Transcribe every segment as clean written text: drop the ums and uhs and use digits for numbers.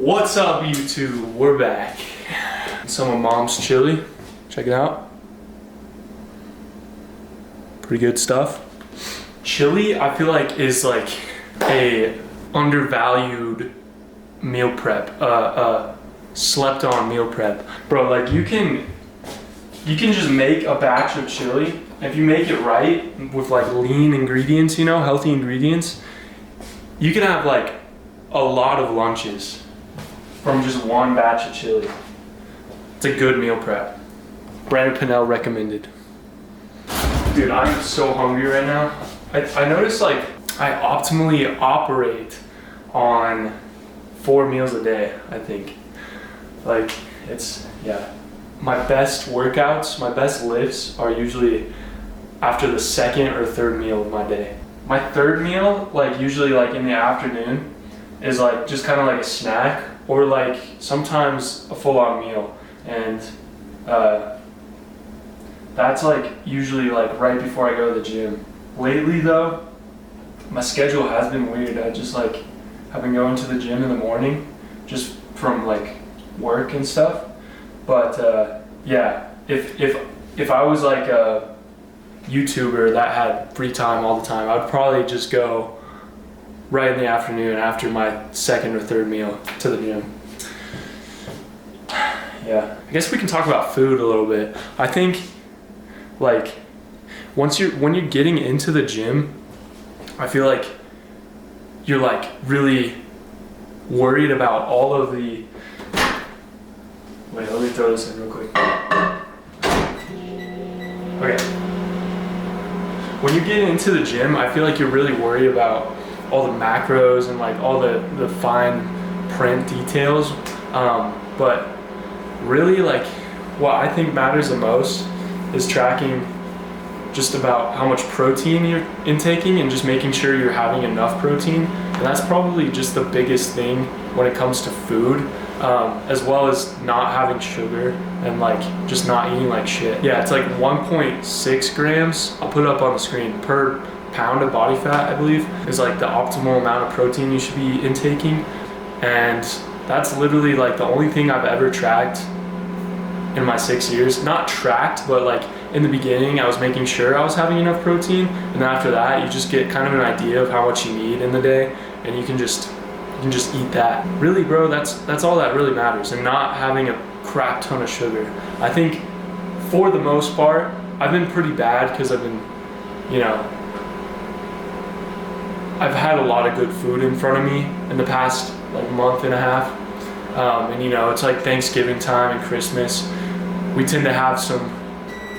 What's up, YouTube? We're back. Some of Mom's chili. Check it out. Pretty good stuff. Chili, I feel like, is like a undervalued meal prep, slept on meal prep. Bro, like you can just make a batch of chili. If you make it right with like lean ingredients, you know, healthy ingredients, you can have like a lot of lunches from just one batch of chili. It's a good meal prep. Brandon Pinnell recommended. Dude, I'm so hungry right now. I noticed like I optimally operate on 4 meals a day, I think. Like it's, yeah. My best workouts, my best lifts are usually after the second or third meal of my day. My third meal, like usually like in the afternoon, is like just kind of like a snack or like sometimes a full-on meal. And that's like usually like right before I go to the gym. Lately though, my schedule has been weird. I just like have been going to the gym in the morning just from like work and stuff. But yeah, if I was like a YouTuber that had free time all the time, I'd probably just go right in the afternoon after my second or third meal to the gym. Yeah, I guess we can talk about food a little bit. I think like when you're getting into the gym, I feel like you're like really worried about all of the, wait, let me throw this in real quick. Okay. When you get into the gym, I feel like you're really worried about all the macros and like all the fine print details. But really like what I think matters the most is tracking just about how much protein you're intaking and just making sure you're having enough protein. And that's probably just the biggest thing when it comes to food, as well as not having sugar and like just not eating like shit. Yeah, it's like 1.6 grams, I'll put it up on the screen, per pound of body fat, I believe, is like the optimal amount of protein you should be intaking. And that's literally like the only thing I've ever tracked in my 6 years. Not tracked, but like in the beginning I was making sure I was having enough protein, and then after that you just get kind of an idea of how much you need in the day, and you can just eat that. Really, bro, that's all that really matters, and not having a crap ton of sugar. I think for the most part I've been pretty bad because I've been, you know, I've had a lot of good food in front of me in the past like month and a half, and you know, it's like Thanksgiving time and Christmas. We tend to have some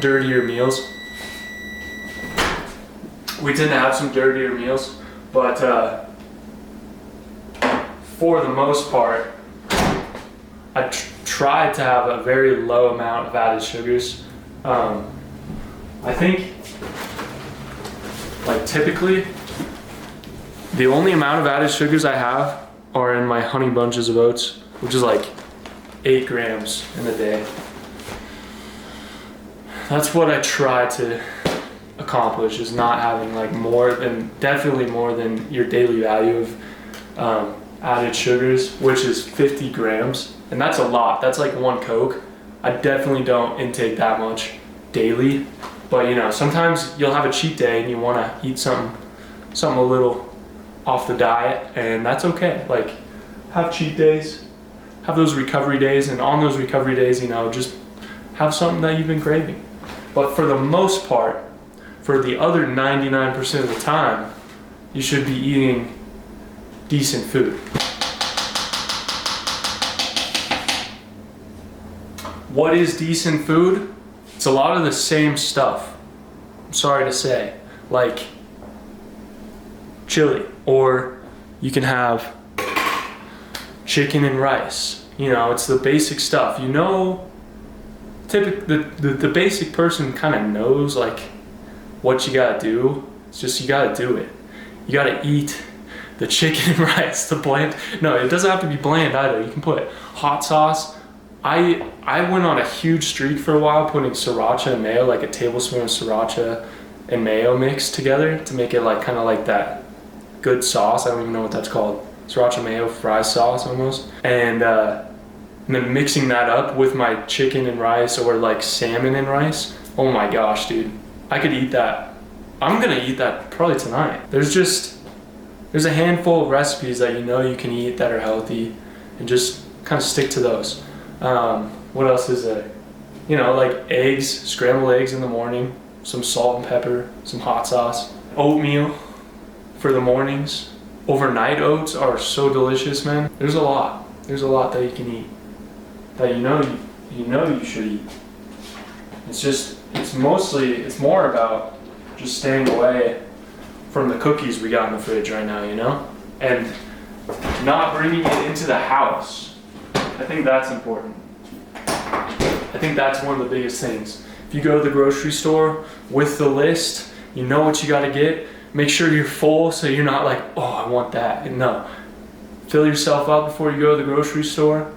dirtier meals. But for the most part, I try to have a very low amount of added sugars. I think, like typically, the only amount of added sugars I have are in my Honey Bunches of Oats, which is like 8 grams in a day. That's what I try to accomplish, is not having like definitely more than your daily value of added sugars, which is 50 grams. And that's a lot. That's like 1 Coke. I definitely don't intake that much daily. But you know, sometimes you'll have a cheat day and you want to eat something a little off the diet, and that's okay. Like, have cheat days, have those recovery days, and on those recovery days, you know, just have something that you've been craving. But for the most part, for the other 99% of the time, you should be eating decent food. What is decent food? It's a lot of the same stuff, I'm sorry to say, like chili, or you can have chicken and rice. You know, it's the basic stuff. You know, the basic person kind of knows like what you gotta do. It's just you gotta do it. You gotta eat the chicken and rice, the bland. No, it doesn't have to be bland either. You can put hot sauce. I went on a huge streak for a while putting sriracha and mayo, like a tablespoon of sriracha and mayo mixed together to make it like kind of like that good sauce. I don't even know what that's called. sriracha mayo fry sauce almost, and then mixing that up with my chicken and rice or like salmon and rice. Oh my gosh, dude. I could eat that. I'm gonna eat that probably tonight. There's a handful of recipes that you know you can eat that are healthy, and just kind of stick to those. What else is there? You know, like eggs, scrambled eggs in the morning, some salt and pepper, some hot sauce, oatmeal for the mornings. Overnight oats are so delicious, man. There's a lot that you can eat that you know you should eat. It's more about just staying away from the cookies we got in the fridge right now, you know? And not bringing it into the house. I think that's important. I think that's one of the biggest things. If you go to the grocery store with the list, you know what you gotta get, make sure you're full so you're not like, oh, I want that. And no, fill yourself up before you go to the grocery store.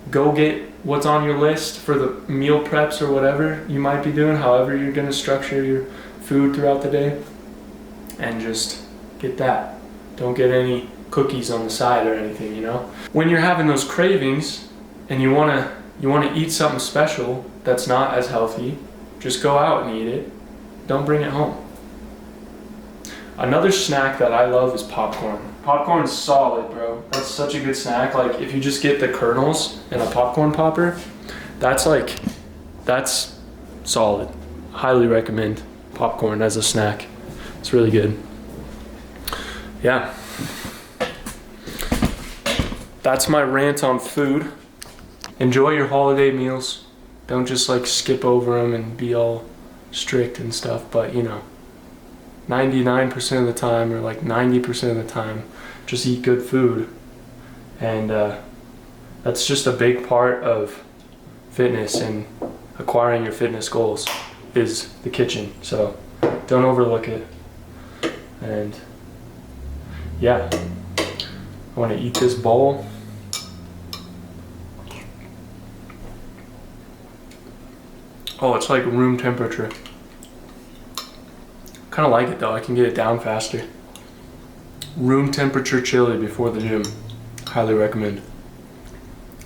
Go get what's on your list for the meal preps or whatever you might be doing, however you're gonna structure your food throughout the day. And just get that. Don't get any cookies on the side or anything, you know? When you're having those cravings and you wanna eat something special that's not as healthy, just go out and eat it. Don't bring it home. Another snack that I love is popcorn. Popcorn's solid, bro. That's such a good snack. Like if you just get the kernels in a popcorn popper, that's solid. Highly recommend popcorn as a snack. It's really good. Yeah. That's my rant on food. Enjoy your holiday meals. Don't just like skip over them and be all strict and stuff, but you know, 99% of the time or like 90% of the time, just eat good food. And that's just a big part of fitness and acquiring your fitness goals is the kitchen. So don't overlook it. And yeah, I want to eat this bowl. Oh, it's like room temperature. Kind of like it though, I can get it down faster. Room temperature chili before the gym. Highly recommend.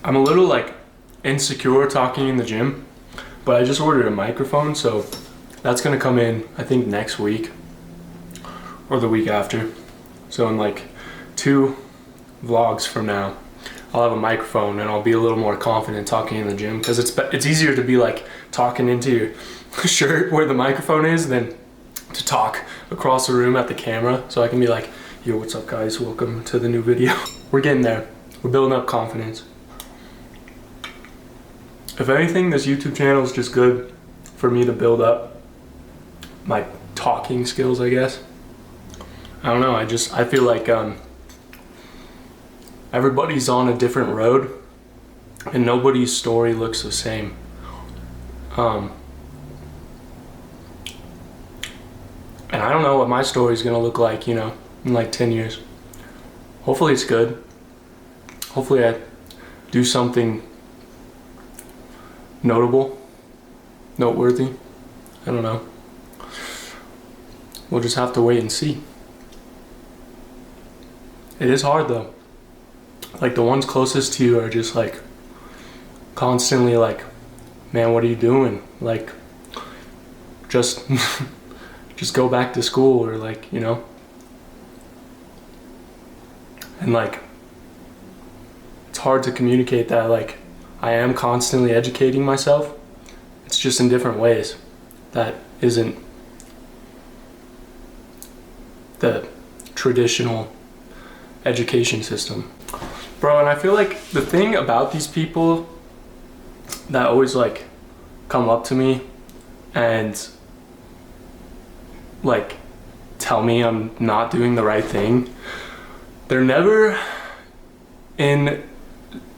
I'm a little like insecure talking in the gym, but I just ordered a microphone, so that's gonna come in I think next week or the week after. So in like 2 vlogs from now, I'll have a microphone and I'll be a little more confident talking in the gym, because it's easier to be like talking into your shirt where the microphone is than to talk across the room at the camera. So I can be like, yo, what's up guys, welcome to the new video. We're getting there. We're building up confidence. If anything, this YouTube channel is just good for me to build up my talking skills, I guess. I don't know, I feel like everybody's on a different road and nobody's story looks the same. And I don't know what my story is gonna look like, you know, in like 10 years. Hopefully it's good. Hopefully I do something noteworthy. I don't know. We'll just have to wait and see. It is hard though. Like the ones closest to you are just like constantly like, man, what are you doing? Like, just go back to school, or like, you know. And like, it's hard to communicate that like I am constantly educating myself. It's just in different ways. That isn't the traditional education system. Bro, and I feel like the thing about these people that always like come up to me and like tell me I'm not doing the right thing, they're never in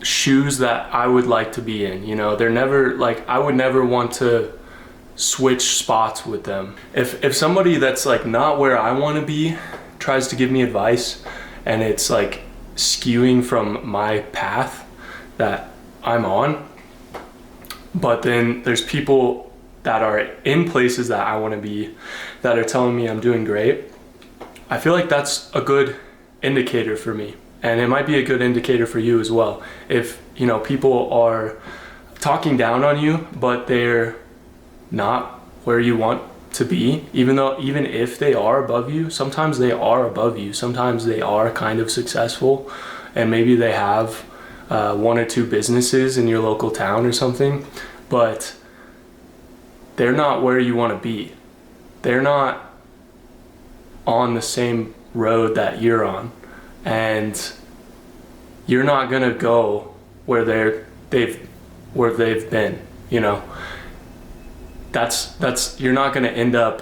shoes that I would like to be in, you know. They're never like, I would never want to switch spots with them. If somebody that's like not where I want to be tries to give me advice and it's like skewing from my path that I'm on, but then there's people that are in places that I want to be that are telling me I'm doing great, I feel like that's a good indicator for me. And it might be a good indicator for you as well. If, you know, people are talking down on you, but they're not where you want to be, even if they are above you, sometimes they are above you. Sometimes they are kind of successful, and maybe they have one or two businesses in your local town or something, but they're not where you want to be. They're not on the same road that you're on, and you're not gonna go where they've been, you know. That's you're not gonna end up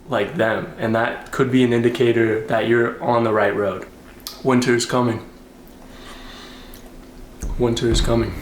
like them, and that could be an indicator that you're on the right road. Winter's coming. Winter is coming.